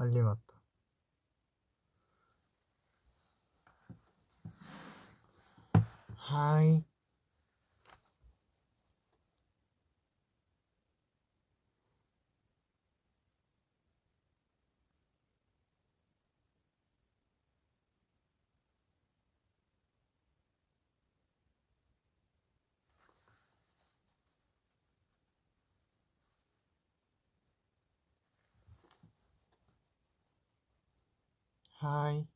알림 왔다. 하이. 하이.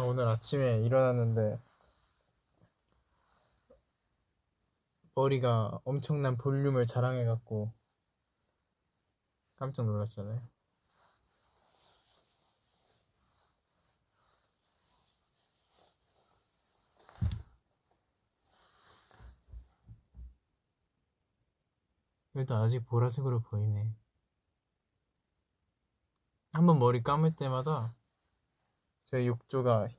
오늘 아침에 일어났는데 머리가 엄청난 볼륨을 자랑해갖고 깜짝 놀랐잖아요. 그래도 아직 보라색으로 보이네. 한번 머리 감을 때마다 제 욕조가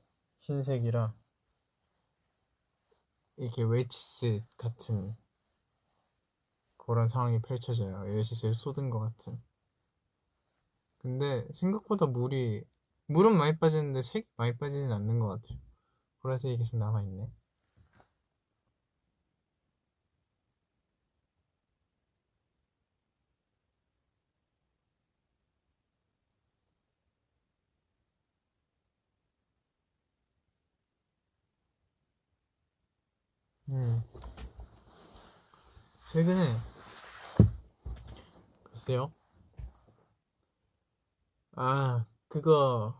흰색이라 이렇게 웰치스 같은 그런 상황이 펼쳐져요. 웰치스를 쏟은 것 같은. 근데 생각보다 물은 많이 빠지는데 색이 많이 빠지진 않는 것 같아요. 보라색이 계속 남아있네. 음. 최근에 글쎄요. 그거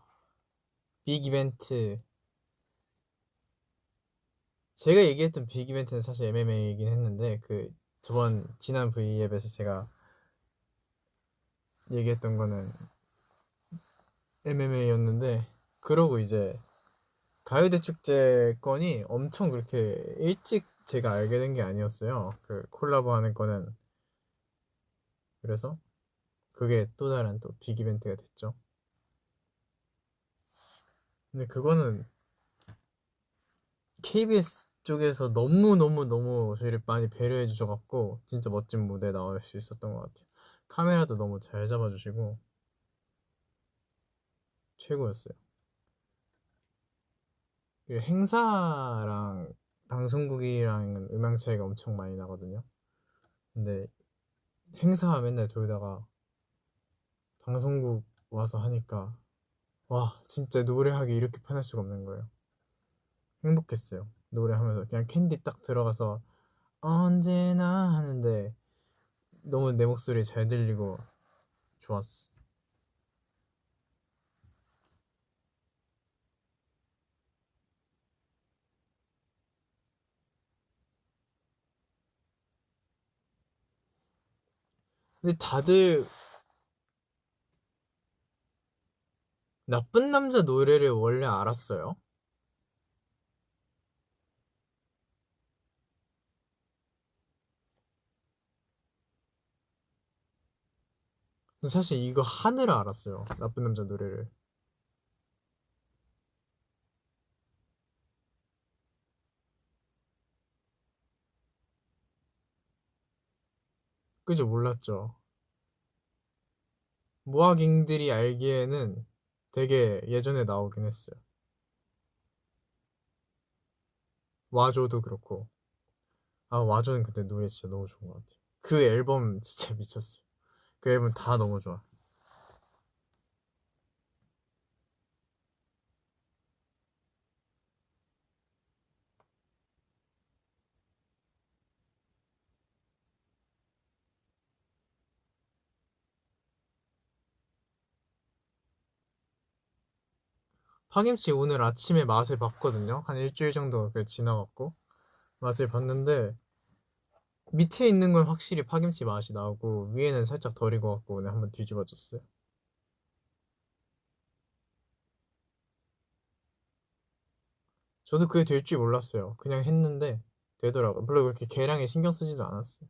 빅 이벤트, 제가 얘기했던 빅 이벤트는 사실 MMA이긴 했는데 그 저번 지난 V앱에서 제가 얘기했던 거는 MMA였는데, 그러고 이제 가요대 축제 건이 엄청 그렇게 일찍 제가 알게 된 게 아니었어요. 그 콜라보 하는 거는. 그래서 그게 또 다른 또 빅 이벤트가 됐죠. 근데 그거는 KBS 쪽에서 너무 저희를 많이 배려해 주셔갖고 진짜 멋진 무대 나올 수 있었던 것 같아요. 카메라도 너무 잘 잡아주시고 최고였어요. 그리고 행사랑 방송국이랑 음향 차이가 엄청 많이 나거든요. 근데 행사 맨날 돌다가 방송국 와서 하니까 와, 진짜 노래하기 이렇게 편할 수가 없는 거예요. 행복했어요. 노래하면서 그냥 캔디 딱 들어가서 언제나 하는데 너무 내 목소리 잘 들리고 좋았어. 근데 다들 나쁜 남자 노래를 원래 알았어요. 사실 이거 하느라 알았어요. 나쁜 남자 노래를. 그죠? 몰랐죠. 모아깅들이 알기에는 되게 예전에 나오긴 했어요. 와줘도 그렇고. 와줘는 그때 노래 진짜 너무 좋은 것 같아요. 그 앨범 진짜 미쳤어요. 그 앨범 다 너무 좋아. 파김치 오늘 아침에 맛을 봤거든요. 한 일주일 정도 지나갔고 맛을 봤는데 밑에 있는 건 확실히 파김치 맛이 나고 위에는 살짝 덜 익어갖고 오늘 한번 뒤집어줬어요. 저도 그게 될 줄 몰랐어요. 그냥 했는데 되더라고요. 별로 그렇게 계량에 신경 쓰지도 않았어요.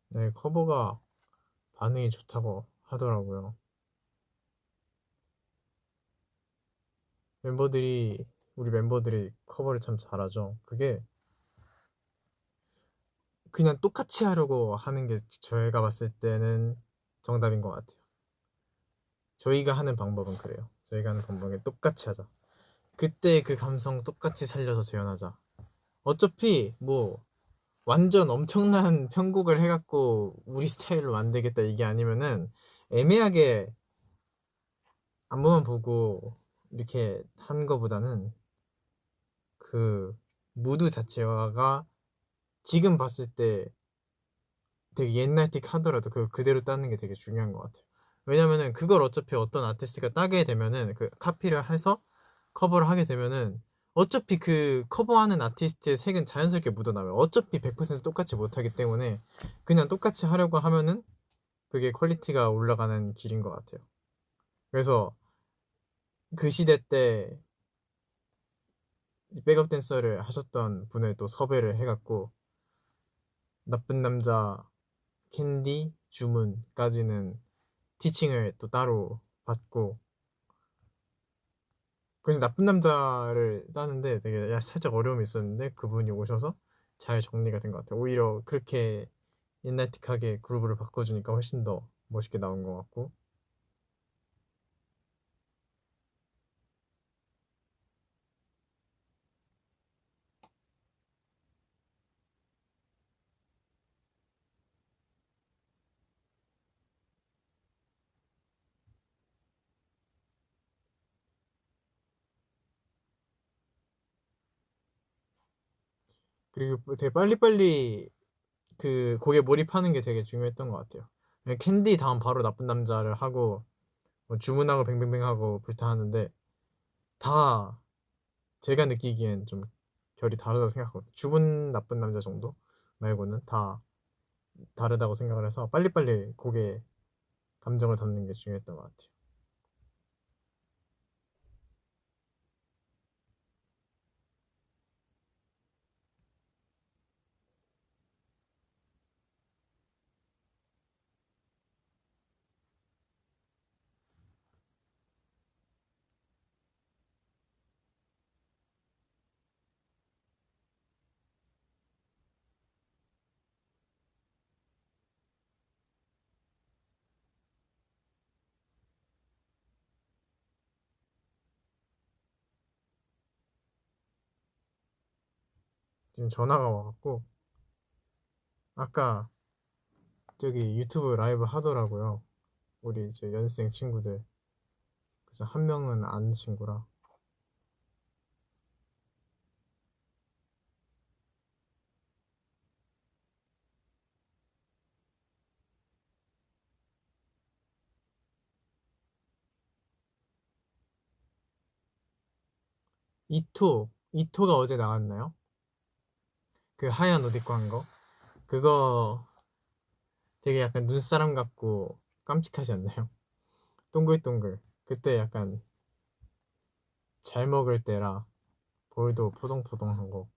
네, 커버가 반응이 좋다고 하더라고요. 우리 멤버들이 커버를 참 잘하죠. 그게 그냥 똑같이 하려고 하는 게 저희가 봤을 때는 정답인 것 같아요. 저희가 하는 방법은 그래요. 저희가 하는 방법은 똑같이 하자. 그때 그 감성 똑같이 살려서 재현하자. 어차피 뭐 완전 엄청난 편곡을 해갖고 우리 스타일로 만들겠다 이게 아니면은 애매하게 안무만 보고 이렇게 하는 거보다는 그 무드 자체가 지금 봤을 때 되게 옛날 틱 하더라도 그걸 그대로 따는 게 되게 중요한 것 같아요. 왜냐면은 그걸 어차피 어떤 아티스트가 따게 되면은 그 카피를 해서 커버를 하게 되면은 어차피 그 커버하는 아티스트의 색은 자연스럽게 묻어나와요. 어차피 100% 똑같이 못하기 때문에 그냥 똑같이 하려고 하면은 그게 퀄리티가 올라가는 길인 것 같아요. 그래서 그 시대 때 백업 댄서를 하셨던 분을 또 섭외를 해갖고 나쁜 남자, 캔디, 주문까지는 티칭을 또 따로 받고 그래서 나쁜 남자를 따는데 되게 살짝 어려움이 있었는데 그분이 오셔서 잘 정리가 된 것 같아요. 오히려 그렇게 옛날틱하게 그루브를 바꿔주니까 훨씬 더 멋있게 나온 것 같고 그리고 되게 빨리빨리 그 곡에 몰입하는 게 되게 중요했던 것 같아요. 캔디 다음 바로 나쁜 남자를 하고 뭐 주문하고 뱅뱅뱅 하고 불타하는데 다 제가 느끼기엔 좀 결이 다르다고 생각하거든요. 주문 나쁜 남자 정도 말고는 다 다르다고 생각을 해서 빨리빨리 곡에 감정을 담는 게 중요했던 것 같아요. 지금 전화가 와갖고 아까 저기 유튜브 라이브 하더라고요. 우리 저 연습생 친구들. 그래서 한 명은 아는 친구라. 이토가 어제 나왔나요? 그 하얀 옷 입고 한 거. 그거 되게 약간 눈사람 같고 깜찍하지 않나요? 동글동글. 그때 약간 잘 먹을 때라 볼도 포동포동한 거.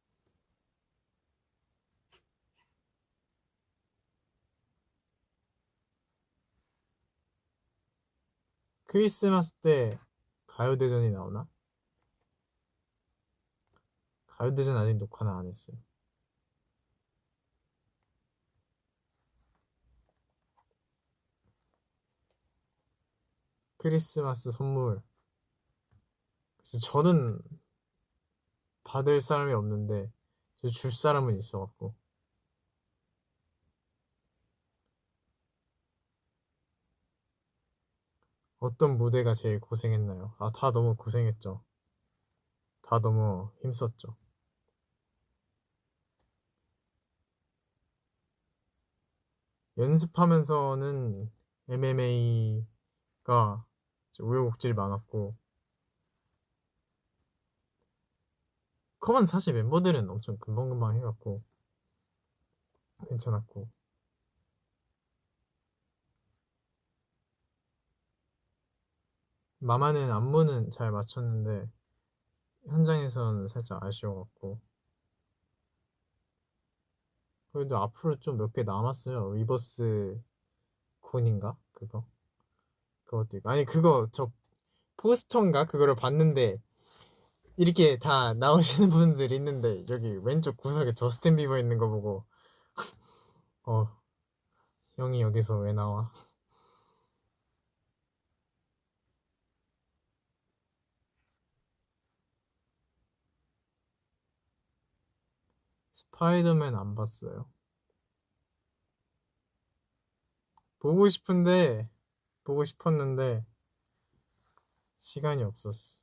크리스마스 때 가요대전이 나오나? 가요대전 아직 녹화는 안 했어요. 크리스마스 선물. 그래서 저는 받을 사람이 없는데 줄 사람은 있어갖고 어떤 무대가 제일 고생했나요? 아, 다 너무 고생했죠. 다 너무 힘썼죠. 연습하면서는 MMA가 우여곡절이 많았고 커먼 사실 멤버들은 엄청 금방금방 해갖고 괜찮았고 마마는 안무는 잘 맞췄는데 현장에서는 살짝 아쉬워갖고 그래도 앞으로 좀 몇 개 남았어요. 위버스 곤인가 그것도 있고 아니 그거 저 포스터인가 그거를 봤는데 이렇게 다 나오시는 분들이 있는데 여기 왼쪽 구석에 저스틴 비버 있는 거 보고 어 형이 여기서 왜 나와? 스파이더맨 안 봤어요. 보고 싶은데 보고 싶었는데 시간이 없었어.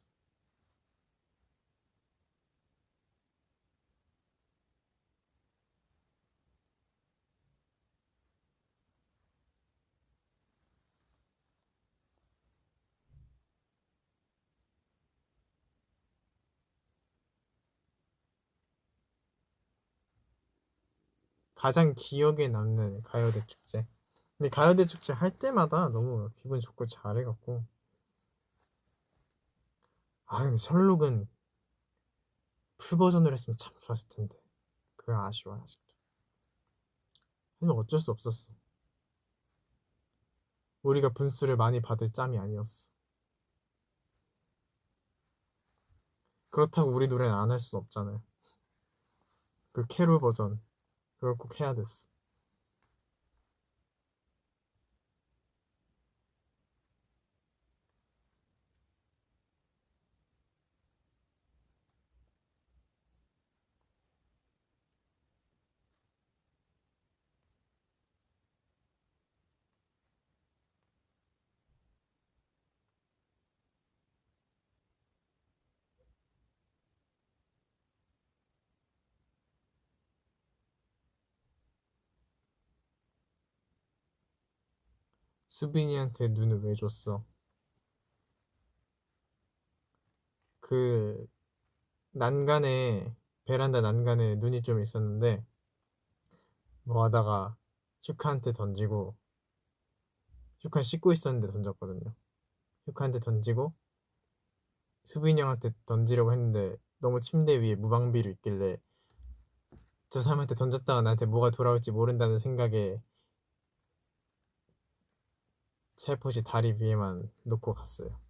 가장 기억에 남는 가요대 축제. 근데 가요대 축제 할 때마다 너무 기분 좋고 잘해갖고 아 근데 셜록은 풀 버전으로 했으면 참 좋았을 텐데 그게 아쉬워 아직도. 근데 어쩔 수 없었어. 우리가 분수를 많이 받을 짬이 아니었어. 그렇다고 우리 노래는 안 할 수 없잖아요. 그 캐롤 버전 그걸 꼭 해야 됐어. 수빈이한테 눈을 왜 줬어? 그 난간에 베란다 난간에 눈이 좀 있었는데 뭐 하다가 슈카한테 던지고 슈카 씻고 있었는데 던졌거든요. 슈카한테 던지고 수빈이 형한테 던지려고 했는데 너무 침대 위에 무방비로 있길래 저 사람한테 던졌다가 나한테 뭐가 돌아올지 모른다는 생각에 살포시 다리 위에만 놓고 갔어요.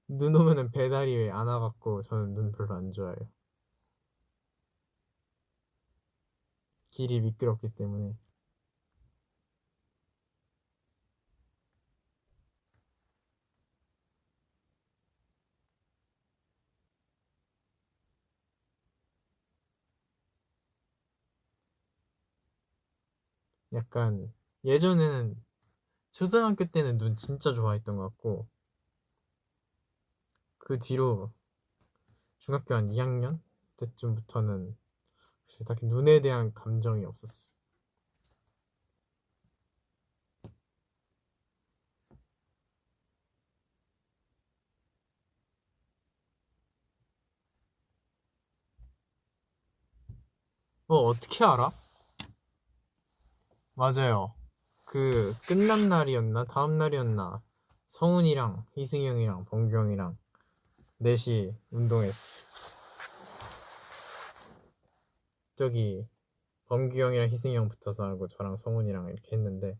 눈 오면은 배다리 위에 안아갖고 저는 눈 별로 안 좋아해요. 길이 미끄럽기 때문에 약간 예전에는 초등학교 때는 눈 진짜 좋아했던 것 같고 그 뒤로 중학교 한 2학년 때쯤부터는 글쎄 딱히 눈에 대한 감정이 없었어. 어떻게 알아? 맞아요. 그 끝난 날이었나 다음 날이었나 성훈이랑 희승이 형이랑 범규 형이랑 넷이 운동했어. 저기 범규 형이랑 희승이 형 붙어서 하고 저랑 성훈이랑 이렇게 했는데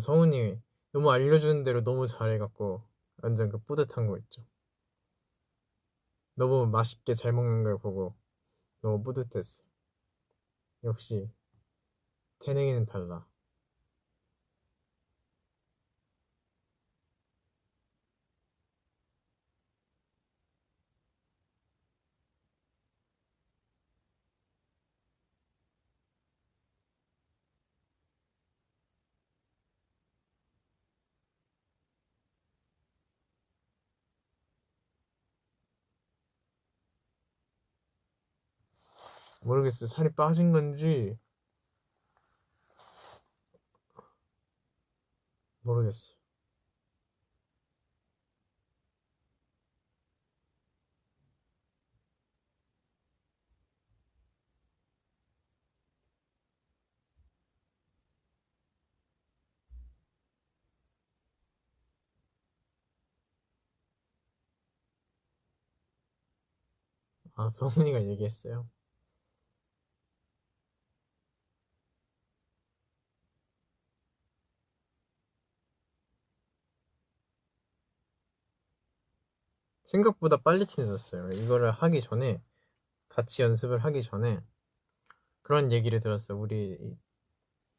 성훈이 너무 알려주는 대로 너무 잘해갖고 완전 그 뿌듯한 거 있죠. 너무 맛있게 잘 먹는 걸 보고 너무 뿌듯했어. 역시 태능이는 달라. 모르겠어. 살이 빠진 건지 모르겠어. 아, 성훈이가 얘기했어요. 생각보다 빨리 친해졌어요. 이거를 하기 전에, 같이 연습을 하기 전에 그런 얘기를 들었어요.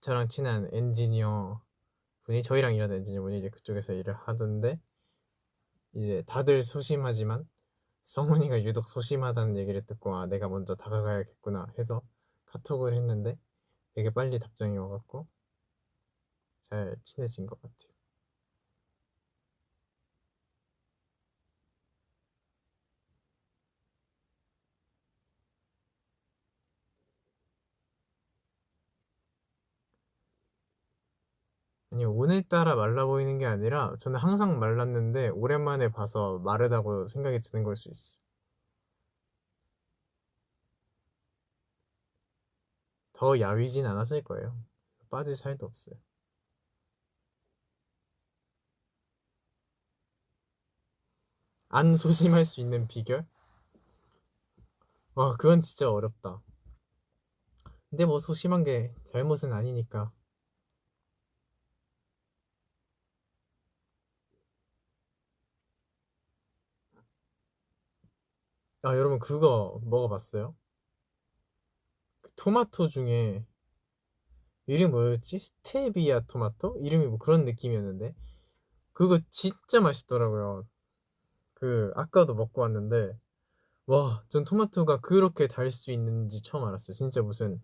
저랑 친한 엔지니어 분이, 저희랑 일하는 엔지니어 분이 이제 그쪽에서 일을 하던데, 이제 다들 소심하지만 성훈이가 유독 소심하다는 얘기를 듣고, 아, 내가 먼저 다가가야겠구나 해서 카톡을 했는데 되게 빨리 답장이 와갖고 잘 친해진 것 같아요. 아니, 오늘따라 말라 보이는 게 아니라 저는 항상 말랐는데 오랜만에 봐서 마르다고 생각이 드는 걸 수 있어요. 더 야위진 않았을 거예요. 빠질 살도 없어요. 안 소심할 수 있는 비결? 와, 그건 진짜 어렵다. 근데 뭐 소심한 게 잘못은 아니니까. 아, 여러분 그거 먹어봤어요? 그 토마토 중에 이름이 뭐였지? 스테비아 토마토? 이름이 뭐 그런 느낌이었는데 그거 진짜 맛있더라고요. 그 아까도 먹고 왔는데, 와, 전 토마토가 그렇게 달 수 있는지 처음 알았어요. 진짜 무슨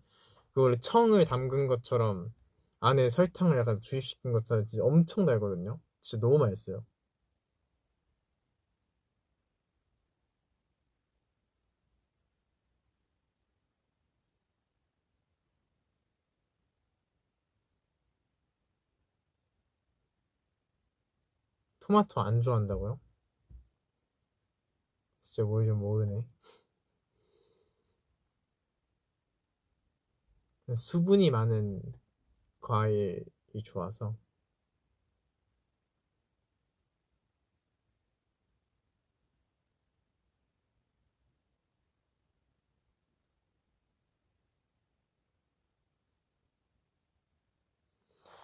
그 원래 청을 담근 것처럼 안에 설탕을 약간 주입시킨 것처럼 진짜 엄청 달거든요. 진짜 너무 맛있어요. 토마토 안 좋아한다고요? 진짜 뭘 좀 모르네. 수분이 많은 과일이 좋아서.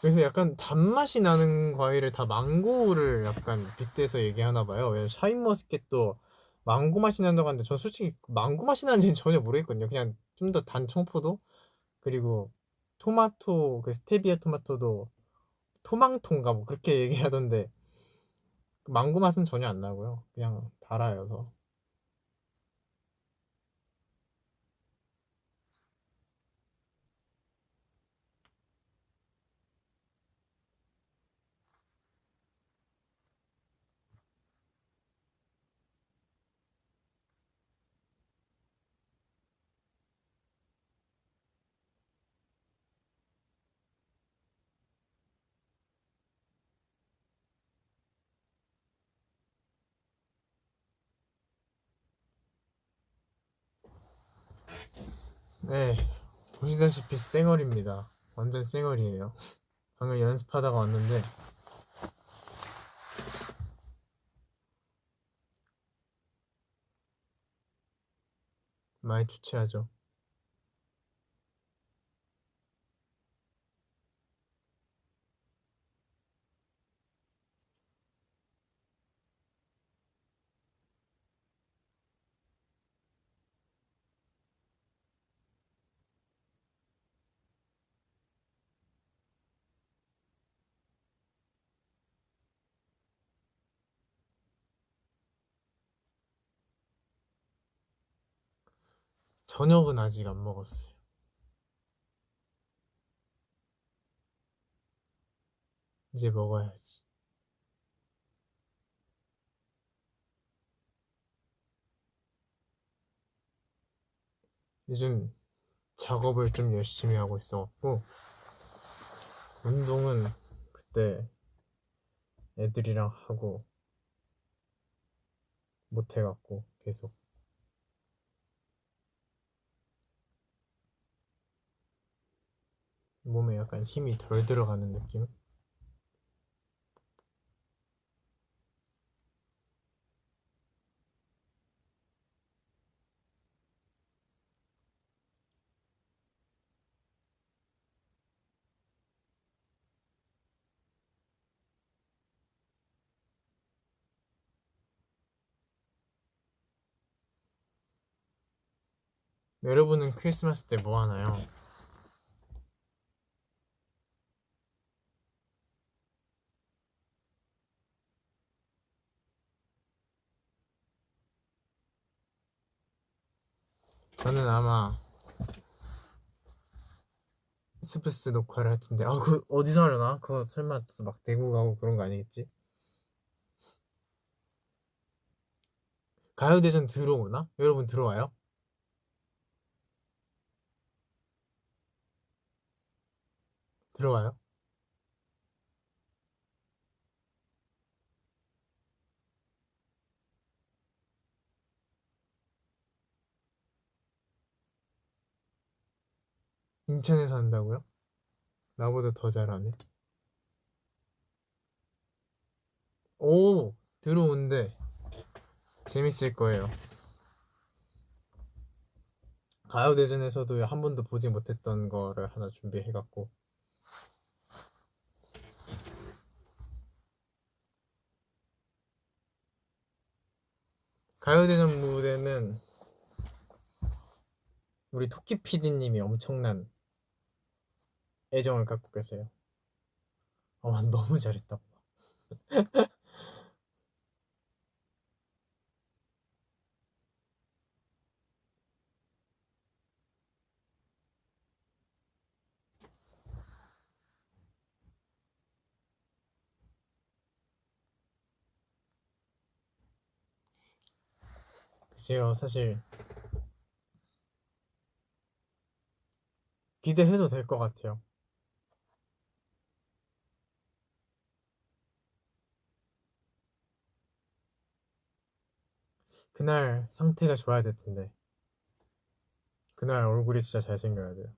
그래서 약간 단맛이 나는 과일을 다 망고를 약간 빗대서 얘기하나 봐요. 왜냐면 샤인머스켓도 망고 맛이 난다고 하는데 전 솔직히 망고 맛이 나는지는 전혀 모르겠거든요. 그냥 좀 더 단 청포도, 그리고 토마토, 그 스테비아 토마토도 토망토인가 뭐 그렇게 얘기하던데 망고 맛은 전혀 안 나고요. 그냥 달아요. 더. 네, 보시다시피 쌩얼입니다. 완전 쌩얼이에요. 방금 연습하다가 왔는데 많이 주체하죠. 저녁은 아직 안 먹었어요. 이제 먹어야지. 요즘 작업을 좀 열심히 하고 있어갖고 운동은 그때 애들이랑 하고 못 해갖고 계속 몸에 약간 힘이 덜 들어가는 느낌? 여러분은 크리스마스 때 뭐 하나요? 저는 아마 스프스 녹화를 할 텐데, 그 어디서 하려나? 그거 설마 또 막 대구 가고 그런 거 아니겠지? 가요대전 들어오나? 여러분 들어와요? 들어와요? 인천에서 한다고요? 나보다 더 잘하네. 오, 들어온대. 재밌을 거예요. 가요대전에서도 한 번도 보지 못했던 거를 하나 준비해갖고. 가요대전 무대는 우리 토끼 PD님이 엄청난 애정을 갖고 계세요. 너무 잘했다. 글쎄요, 사실 기대해도 될 것 같아요. 그날 상태가 좋아야 될 텐데. 그날 얼굴이 진짜 잘생겨야 돼요.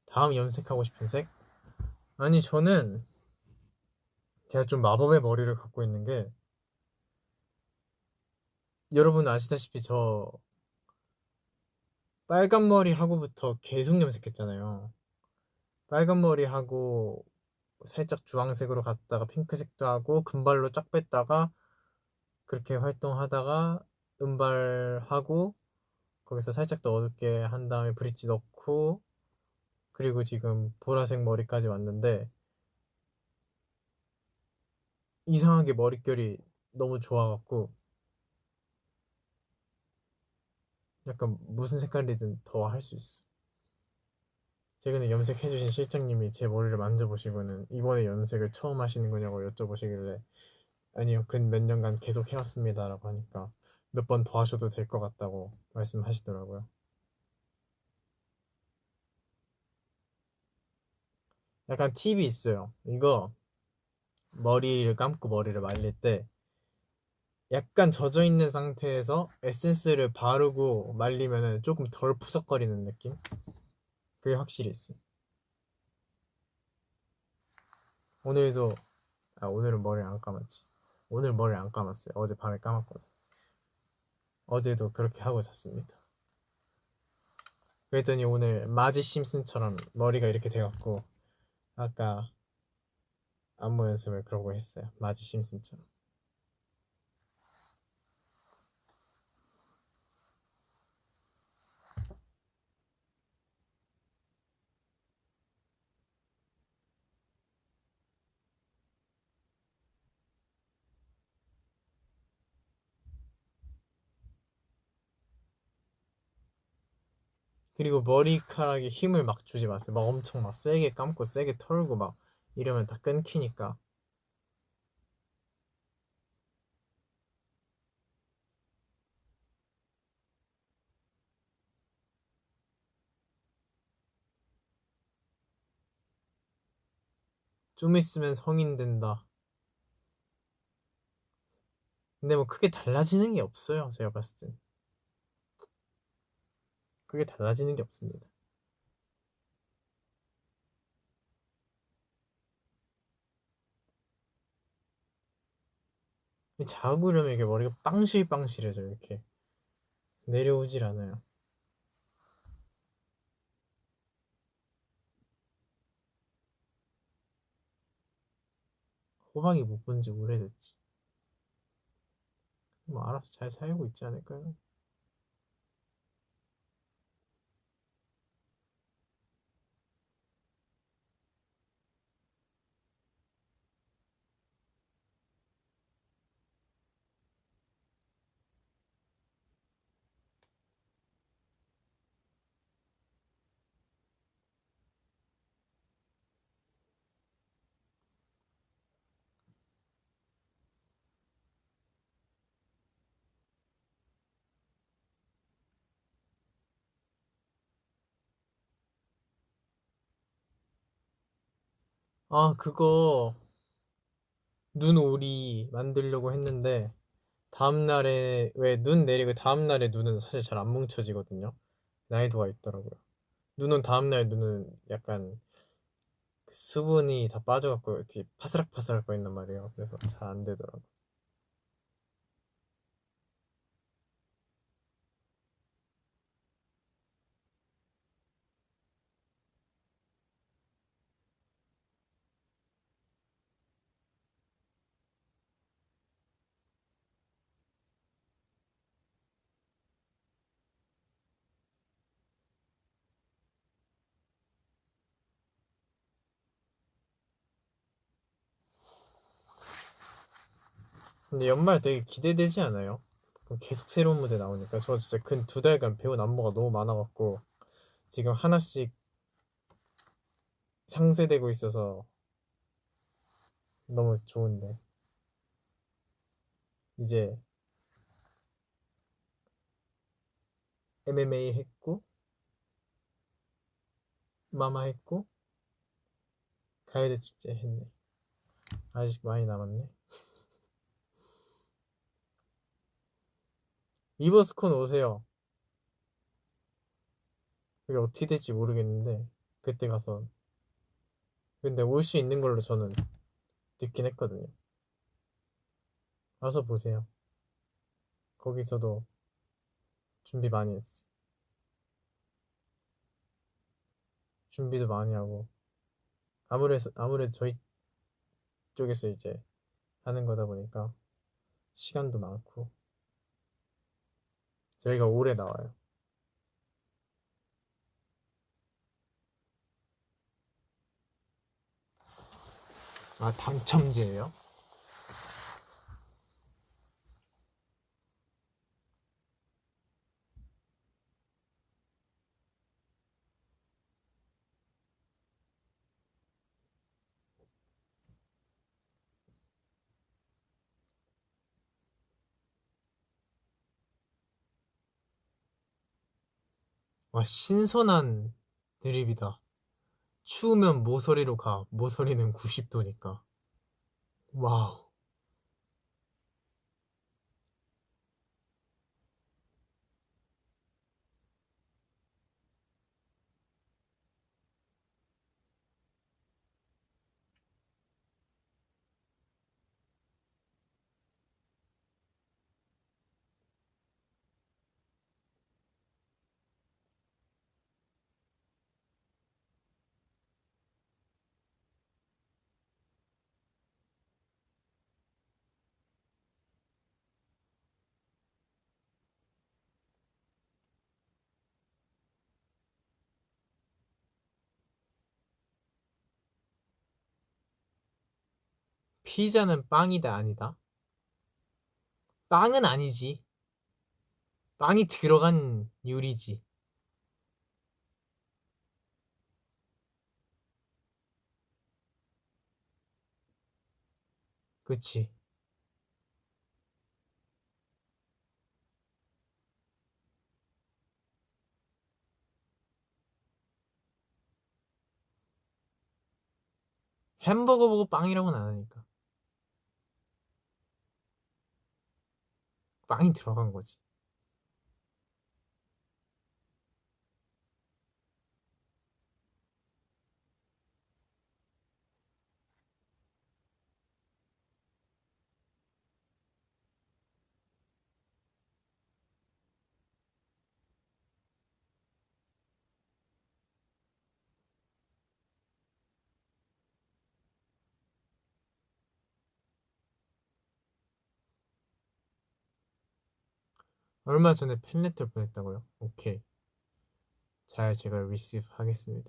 다음 염색하고 싶은 색? 아니, 저는 제가 좀 마법의 머리를 갖고 있는 게, 여러분 아시다시피 저 빨간 머리 하고부터 계속 염색했잖아요. 빨간 머리 하고 살짝 주황색으로 갔다가 핑크색도 하고 금발로 쫙 뺐다가 그렇게 활동하다가 은발하고 거기서 살짝 더 어둡게 한 다음에 브릿지 넣고 그리고 지금 보라색 머리까지 왔는데 이상하게 머릿결이 너무 좋아갖고 약간 무슨 색깔이든 더 할 수 있어. 최근에 염색해주신 실장님이 제 머리를 만져보시고는 이번에 염색을 처음 하시는 거냐고 여쭤보시길래 아니요, 근 몇 년간 계속 해왔습니다라고 하니까 몇 번 더 하셔도 될 것 같다고 말씀하시더라고요. 약간 팁이 있어요. 이거 머리를 감고 머리를 말릴 때 약간 젖어 있는 상태에서 에센스를 바르고 말리면은 조금 덜 푸석거리는 느낌? 그게 확실히 있어. 오늘도 오늘은 머리 안 감았지. 오늘 머리 안 감았어요. 어제 밤에 감았거든. 어제도 그렇게 하고 잤습니다. 그랬더니 오늘 마지 심슨처럼 머리가 이렇게 돼갖고 아까 안무 연습을 그러고 했어요. 마지 심슨처럼. 그리고 머리카락에 힘을 막 주지 마세요. 막 엄청 막 세게 감고 세게 털고 막 이러면 다 끊기니까. 좀 있으면 성인 된다. 근데 뭐 크게 달라지는 게 없어요. 제가 봤을 땐. 크게 달라지는 게 없습니다. 자구려면 이게 머리가 빵실빵실해져 이렇게 내려오질 않아요. 호박이 못 본 지 오래됐지. 뭐 알아서 잘 살고 있지 않을까요? 아, 그거 눈오리 만들려고 했는데 다음날에 왜 눈 내리고 다음날에 눈은 사실 잘 안 뭉쳐지거든요. 난이도가 있더라고요. 눈은 다음날 눈은 약간 그 수분이 다 빠져갖고 이렇게 파스락파스락 거린단 말이에요. 그래서 잘 안 되더라고. 근데 연말 되게 기대되지 않아요? 계속 새로운 무대 나오니까 저 진짜 근 2달간 배운 안무가 너무 많아갖고 지금 하나씩 상쇄되고 있어서 너무 좋은데 이제 MMA 했고 마마 했고 가요대 축제 했네. 아직 많이 남았네. 이버스콘 오세요. 그게 어떻게 될지 모르겠는데 그때 가서 근데 올 수 있는 걸로 저는 듣긴 했거든요. 와서 보세요. 거기서도 준비 많이 했어. 준비도 많이 하고 아무래도 저희 쪽에서 이제 하는 거다 보니까 시간도 많고 저희가 오래 나와요. 아, 당첨제예요? 와, 신선한 드립이다. 추우면 모서리로 가. 모서리는 90도니까. 와우. 피자는 빵이다 아니다? 빵은 아니지. 빵이 들어간 요리지. 그치. 햄버거 보고 빵이라고는 안 하니까. 빵이 들어간 거지. 얼마 전에 팬레터 보냈다고요? 오케이. 잘 제가 리시브 하겠습니다.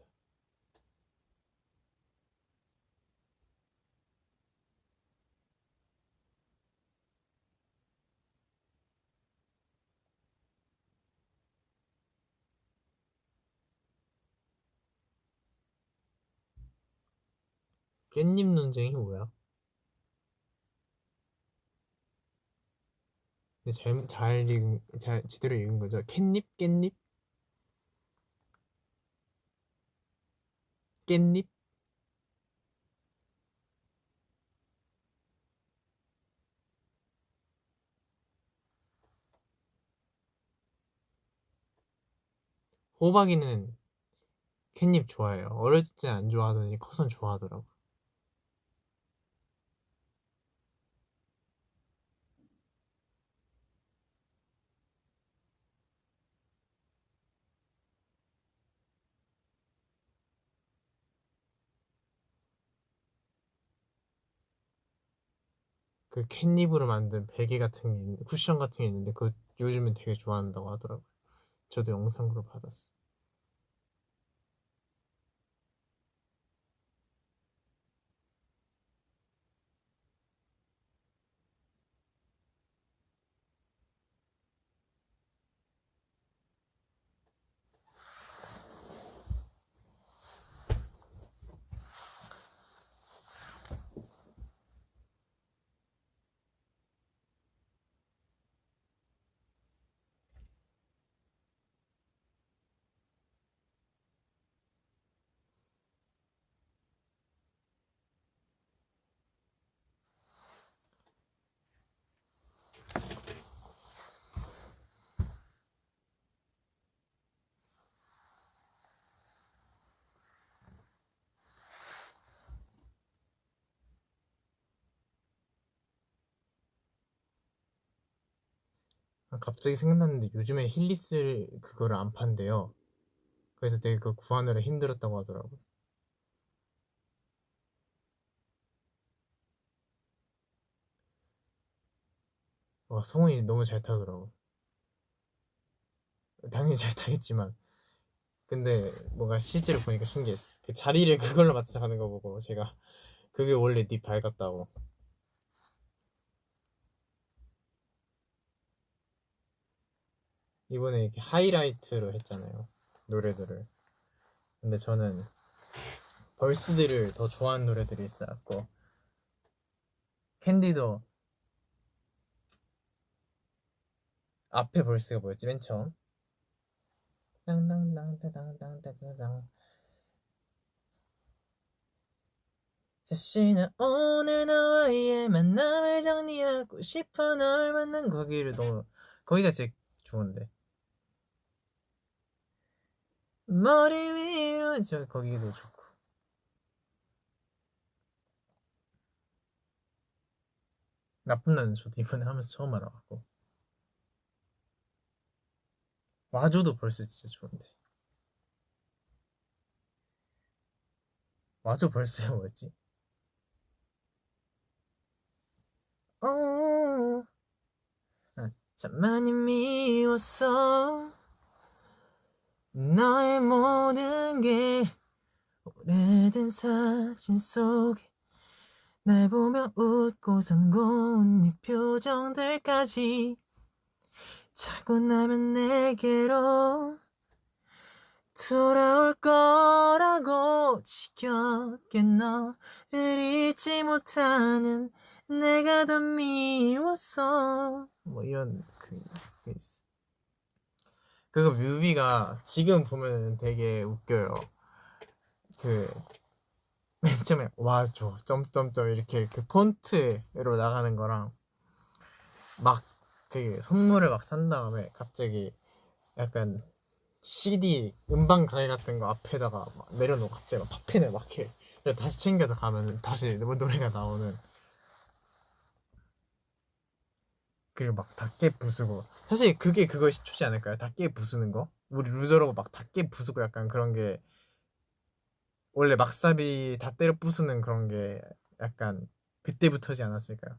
깻잎 논쟁이 뭐야? 근데 잘 제대로 읽은 거죠? 캣닙? 깻잎? 깻잎? 호박이는 캣닙 좋아해요. 어렸을 때 안 좋아하더니 커선 좋아하더라고. 그 캣닙으로 만든 베개 같은 쿠션 같은 게 있는데 그거 요즘은 되게 좋아한다고 하더라고요. 저도 영상으로 받았어. 아, 갑자기 생각났는데 요즘에 힐리스 그거를 안 판대요. 그래서 되게 그거 구하느라 힘들었다고 하더라고요. 와, 성훈이 너무 잘 타더라고. 당연히 잘 타겠지만. 근데 뭔가 실제로 보니까 신기했어. 그 자리를 그걸로 맞춰 가는 거 보고 제가 그게 원래 네 발 같다고. 이번에 이렇게 하이라이트로 했잖아요. 노래들을. 근데 저는 벌스들을 더 좋아하는 노래들이 있어갖고 캔디도 앞에 벌스가 뭐였지 맨 처음? 땅땅땅땅땅땅땅땅 다시는 오늘 너와의 만남을 정리하고 싶어 널 만난 거기를 너무 거기가 제일 좋은데 머리 위로 저 거기도 좋고 나쁜 나는 저도 이번에 하면서 처음 알아봤고 와줘도 벌써 진짜 좋은데 와줘 벌써야 뭐였지? 어, 참 많이 미웠어 너의 모든 게 오래된 사진 속에 날 보며 웃고선 고운 네 표정들까지 자고 나면 내게로 돌아올 거라고 지겹게 너를 잊지 못하는 내가 더 미웠어 뭐 이런 그 있어. 그거 뮤비가 지금 보면 되게 웃겨요. 그 맨 처음에 와줘 점점점 이렇게 그 폰트로 나가는 거랑 막 그 선물을 막 산 다음에 갑자기 약간 CD 음반 가게 같은 거 앞에다가 막 내려놓고 갑자기 막 팝핀을 막 해. 그래서 다시 챙겨서 가면 다시 노래가 나오는. 그리고 막 닭게 부수고 사실 그게 그거 시초지 않을까요? 닭게 부수는 거? 우리 루저러고 막 닭게 부수고 약간 그런 게 원래 막사비 다 때려 부수는 그런 게 약간 그때부터지 않았을까요?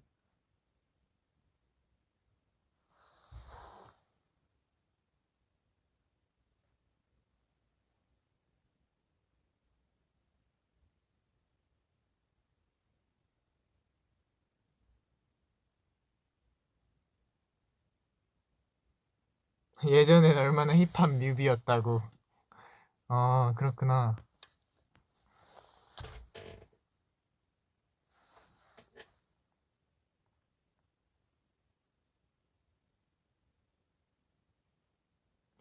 예전엔 얼마나 힙합 뮤비였다고. 아, 그렇구나.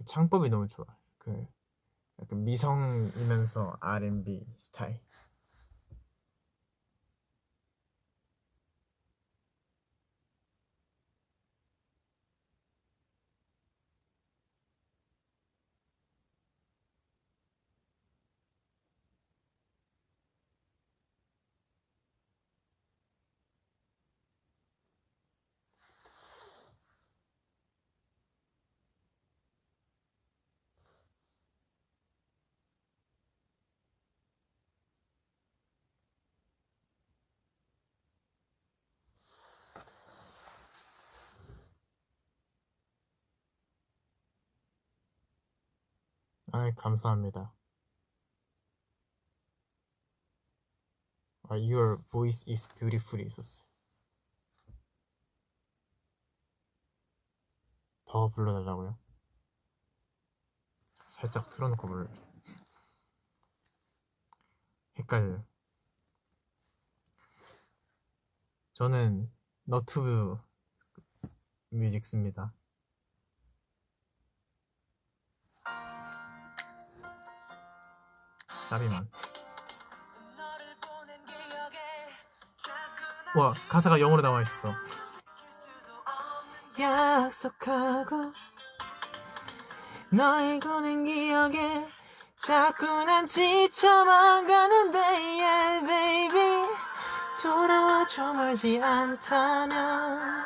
창법이 너무 좋아. 그 약간 미성이면서 R&B 스타일. 아, 감사합니다. 아, Your voice is beautiful 있었어. 더 불러달라고요? 살짝 틀어놓고 불러. 헷갈려. 저는 너튜브 뮤직 씁니다. 사비만. 와, 가사가 영어로 나와 있어. 약속하고 너의 고는 기억에 자꾸 난 지쳐만 가는데 yeah baby 돌아와줘 멀지 않다면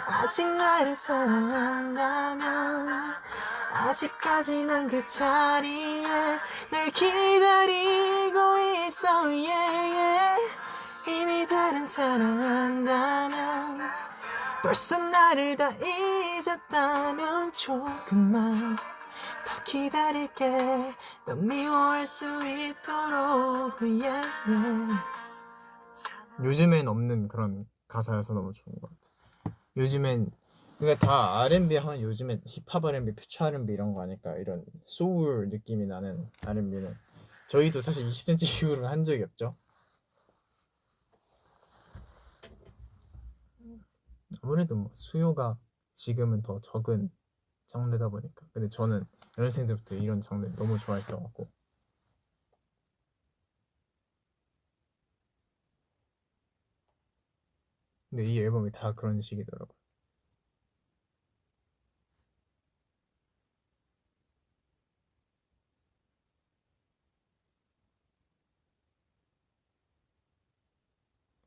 아직 나를 사랑한다면 아직까지 난 그 자리에 널 기다리고 있어 yeah, yeah. 이미 다른 사랑한다면 벌써 나를 다 잊었다면 조금만 더 기다릴게 넌 미워할 수 있도록 yeah, yeah. 요즘엔 없는 그런 가사여서 너무 좋은 것 같아. 요즘엔 그러니까 다 R&B 하면 요즘엔 힙합 R&B, 퓨처 R&B 이런 거 아닐까. 이런 소울 느낌이 나는 R&B는 저희도 사실 20cm 이후로는 한 적이 없죠. 아무래도 뭐 수요가 지금은 더 적은 장르다 보니까. 근데 저는 연습생 때부터 이런 장르 너무 좋아했어갖고. 근데 이 앨범이 다 그런 식이더라고.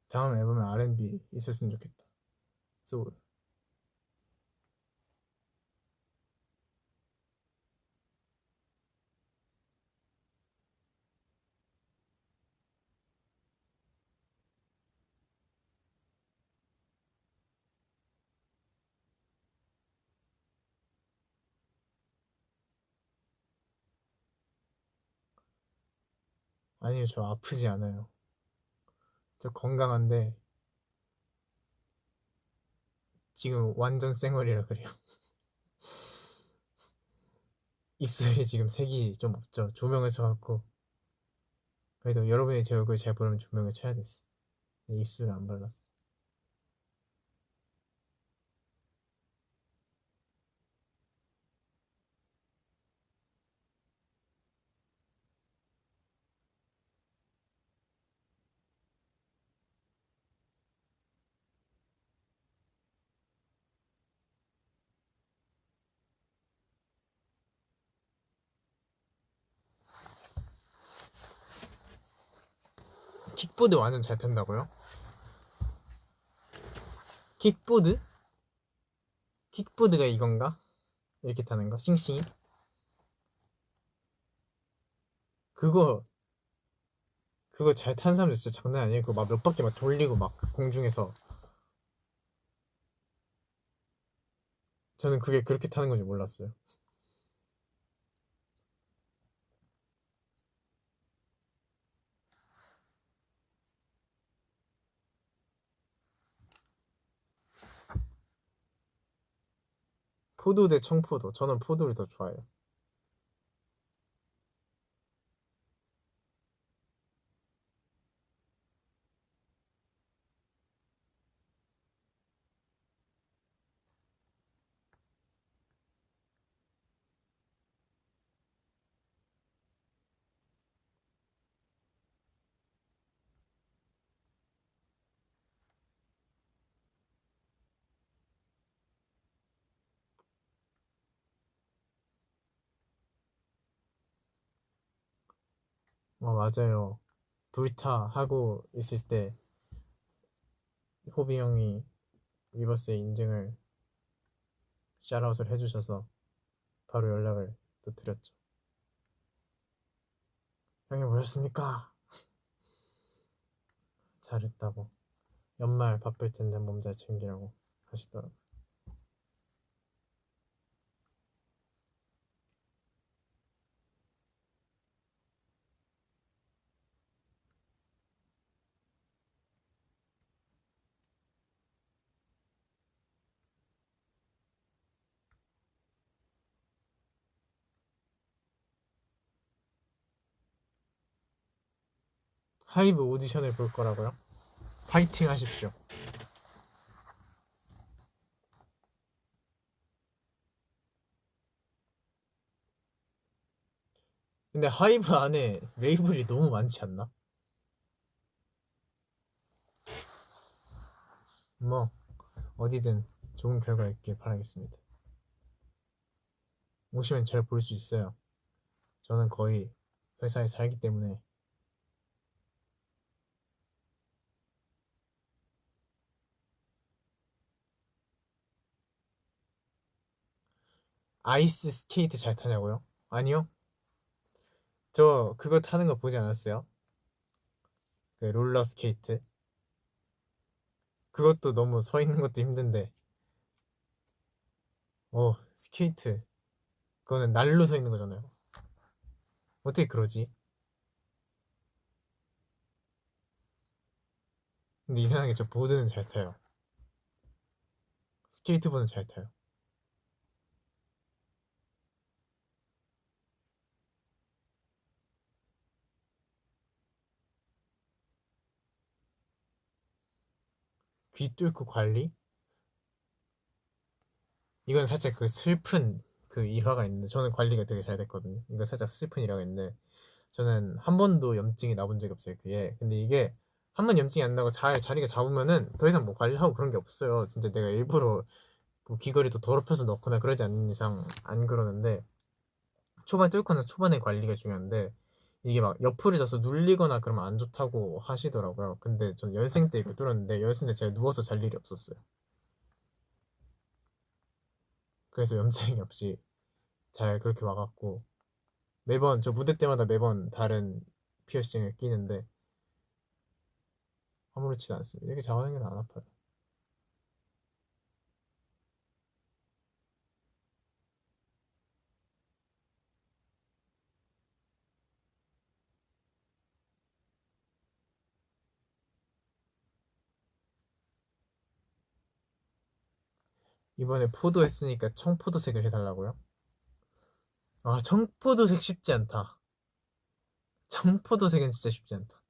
다음 앨범에 R&B 있었으면 좋겠다. 소울. 아니요, 저 아프지 않아요. 저 건강한데 지금 완전 쌩얼이라 그래요. 입술이 지금 색이 좀 없죠. 조명을 쳐갖고. 그래도 여러분이 제 얼굴 잘 보려면 조명을 쳐야 됐어. 입술을 안 발랐어. 킥보드 완전 잘 탄다고요? 킥보드? 킥보드가 이건가? 이렇게 타는 거? 싱싱이? 그거 그거 잘 탄 사람들 진짜 장난 아니에요. 그거 막 몇 바퀴 막 돌리고 막 공중에서. 저는 그게 그렇게 타는 건지 몰랐어요. 포도 대 청포도. 저는 포도를 더 좋아해요. 맞아요. 불타 하고 있을 때 호비 형이 위버스의 인증을 샤라웃을 해주셔서 바로 연락을 또 드렸죠. 형님 보셨습니까? 잘했다고. 연말 바쁠 텐데 몸 잘 챙기라고 하시더라고요. 하이브 오디션을 볼 거라고요? 파이팅 하십시오. 근데 하이브 안에 레이블이 너무 많지 않나? 뭐 어디든 좋은 결과 있길 바라겠습니다. 오시면 잘 볼 수 있어요. 저는 거의 회사에 살기 때문에. 아이스 스케이트 잘 타냐고요? 아니요. 저 그거 타는 거 보지 않았어요? 그 롤러 스케이트. 그것도 너무 서 있는 것도 힘든데. 스케이트. 그거는 날로 서 있는 거잖아요. 어떻게 그러지? 근데 이상하게 저 보드는 잘 타요. 스케이트보드는 잘 타요. 귀 뚫고 관리? 이건 살짝 그 슬픈 그 일화가 있는데 저는 관리가 되게 잘 됐거든요. 이거 살짝 슬픈 일화가 있는데 저는 한 번도 염증이 나본 적이 없어요. 그게. 근데 이게 한 번 염증이 안 나고 잘 자리가 잡으면은 더 이상 뭐 관리하고 그런 게 없어요. 진짜 내가 일부러 뭐 귀걸이도 더럽혀서 넣거나 그러지 않는 이상 안 그러는데 초반 뚫고 나서 초반에 관리가 중요한데 이게 막 옆으로 져서 눌리거나 그러면 안 좋다고 하시더라고요. 근데 전 연생 때 이거 뚫었는데 연생 때 제가 누워서 잘 일이 없었어요. 그래서 염증이 없이 잘 그렇게 와갖고 매번 저 무대 때마다 매번 다른 피어싱을 끼는데 아무렇지도 않습니다. 이렇게 잡아당겨도 안 아파요. 이번에 포도 했으니까 청포도색을 해달라고요? 아, 청포도색 쉽지 않다. 청포도색은 진짜 쉽지 않다.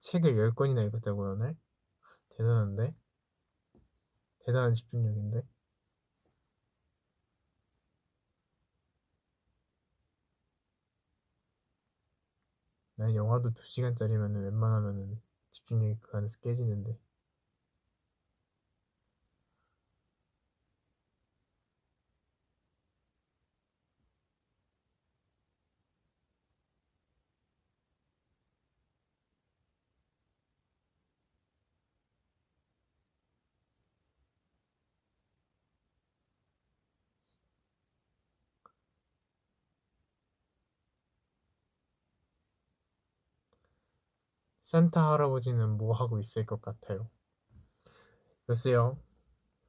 책을 10권이나 읽었다고요, 오늘? 대단한데? 대단한 집중력인데? 난 영화도 2시간짜리면 웬만하면 집중력이 그 안에서 깨지는데. 산타 할아버지는 뭐 하고 있을 것 같아요? 글쎄요.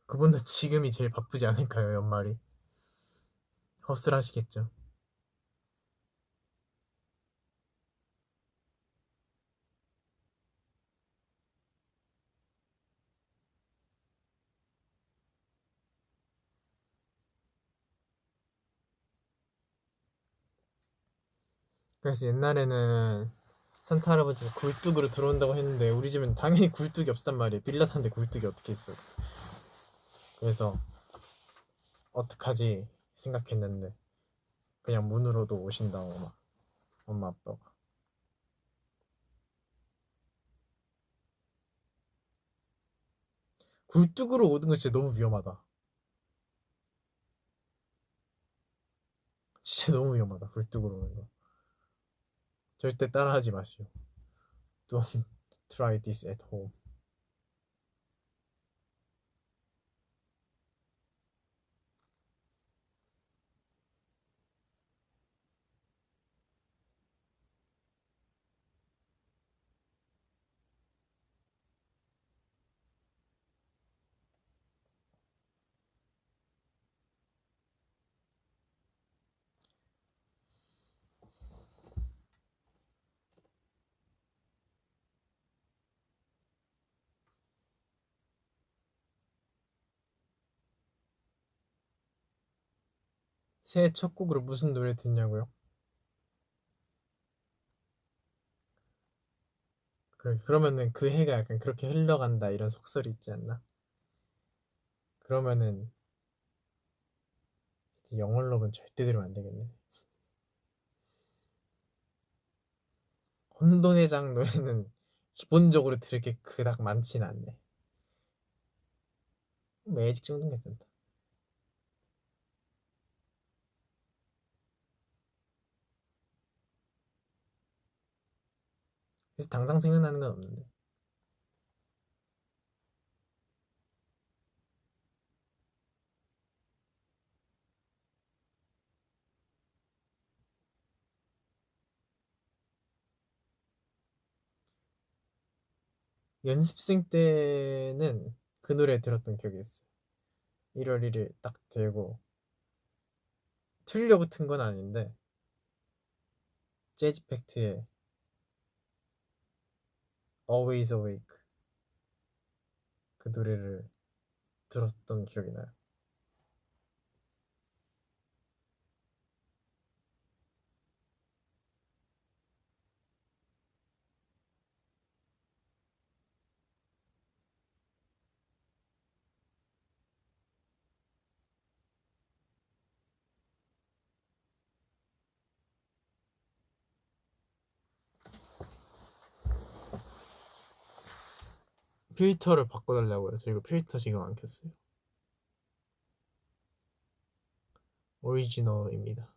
그분도 지금이 제일 바쁘지 않을까요, 연말이? 허슬하시겠죠. 그래서 옛날에는 산타 할아버지가 굴뚝으로 들어온다고 했는데 우리 집은 당연히 굴뚝이 없단 말이에요. 빌라 사는데 굴뚝이 어떻게 있어? 그래서 어떡하지 생각했는데 그냥 문으로도 오신다고 막 엄마 아빠가. 굴뚝으로 오는 거 진짜 너무 위험하다. 진짜 너무 위험하다. 굴뚝으로 오는 거. 절대 따라하지 마시오. Don't try this at home. 새해 첫 곡으로 무슨 노래 듣냐고요? 그러면은 그 해가 약간 그렇게 흘러간다 이런 속설이 있지 않나? 그러면은 영월록은 절대 들으면 안 되겠네. 혼돈의 장 노래는 기본적으로 들을 게 그닥 많지는 않네. 매직 정도는 괜찮다. 그래서 당장 생각나는 건 없는데. 연습생 때는 그 노래 들었던 기억이 있어요. 1월 1일 딱 되고 틀려고 튼 건 아닌데 재즈 팩트의 Always Awake 그 노래를 들었던 기억이 나요. 필터를 바꿔달라고요. 저 이거 필터 지금 안 켰어요. 오리지널입니다.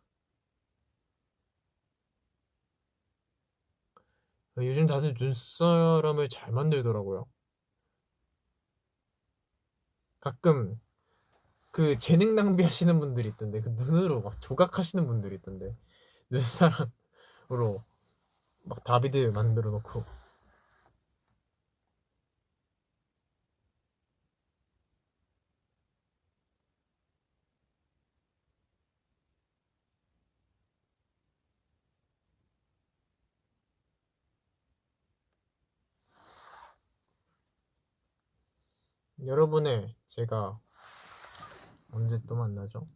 요즘 다들 눈사람을 잘 만들더라고요. 가끔 그 재능 낭비하시는 분들이 있던데 그 눈으로 막 조각하시는 분들이 있던데 눈사람으로 막 다비드 만들어 놓고 여러분의 제가 언제 또 만나죠?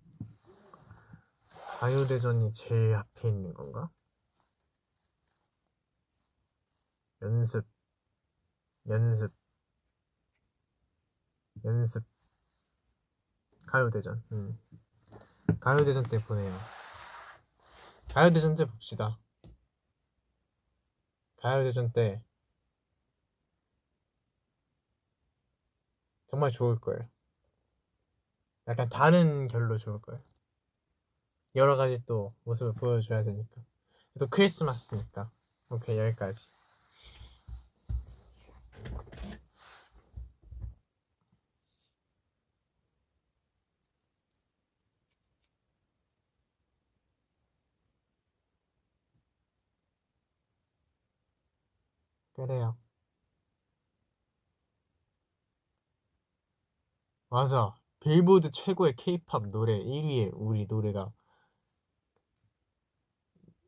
가요대전이 제일 앞에 있는 건가? 연습, 연습, 연습. 가요대전. 가요대전 때 보내요. 가요대전 때 봅시다. 가요대전 때 정말 좋을 거예요. 약간 다른 결로 좋을 거예요. 여러 가지 또 모습을 보여줘야 되니까. 또 크리스마스니까. 오케이, 여기까지. 그래요. 맞아. 빌보드 최고의 케이팝 노래 1위에 우리 노래가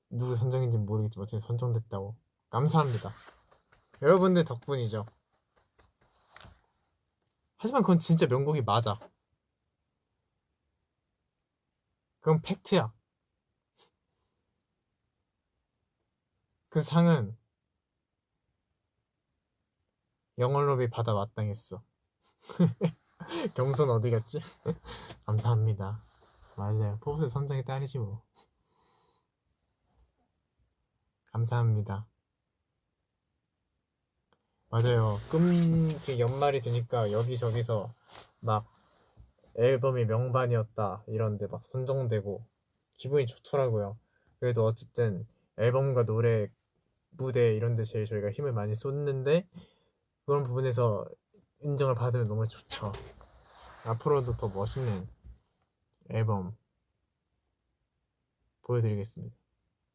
누구 선정인지 모르겠지만 어쨌든 선정됐다고. 감사합니다. 여러분들 덕분이죠. 하지만 그건 진짜 명곡이 맞아. 그건 팩트야. 그 상은 영월롭이 받아 마땅했어. 경선 어디 갔지? 감사합니다. 맞아요. 포브스 선정의 딸이지 뭐. 감사합니다. 맞아요. 지금 연말이 되니까 여기저기서 막 앨범이 명반이었다 이런데 막 선정되고 기분이 좋더라고요. 그래도 어쨌든 앨범과 노래, 무대 이런 데 제일 저희가 힘을 많이 쏟는데 그런 부분에서 인정을 받으면 너무 좋죠. 앞으로도 더 멋있는 앨범 보여드리겠습니다.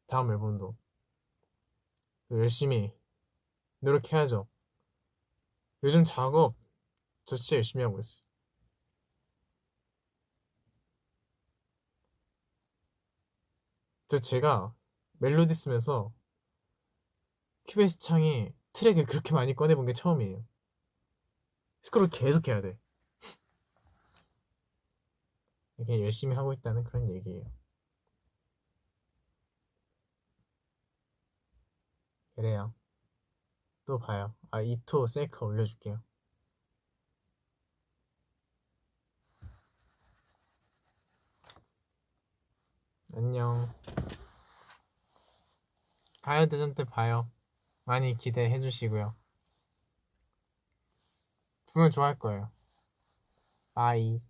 다음 앨범도 열심히 노력해야죠. 요즘 작업 저 진짜 열심히 하고 있어요. 제가 멜로디 쓰면서 큐베이스 창이 트랙을 그렇게 많이 꺼내본 게 처음이에요. 스크롤 계속 해야 돼. 그냥 열심히 하고 있다는 그런 얘기예요. 그래요. 또 봐요. 아, 2토 셀카 올려줄게요. 안녕. 가요대전 때 봐요. 많이 기대해 주시고요. 분명 좋아할 거예요. 바이.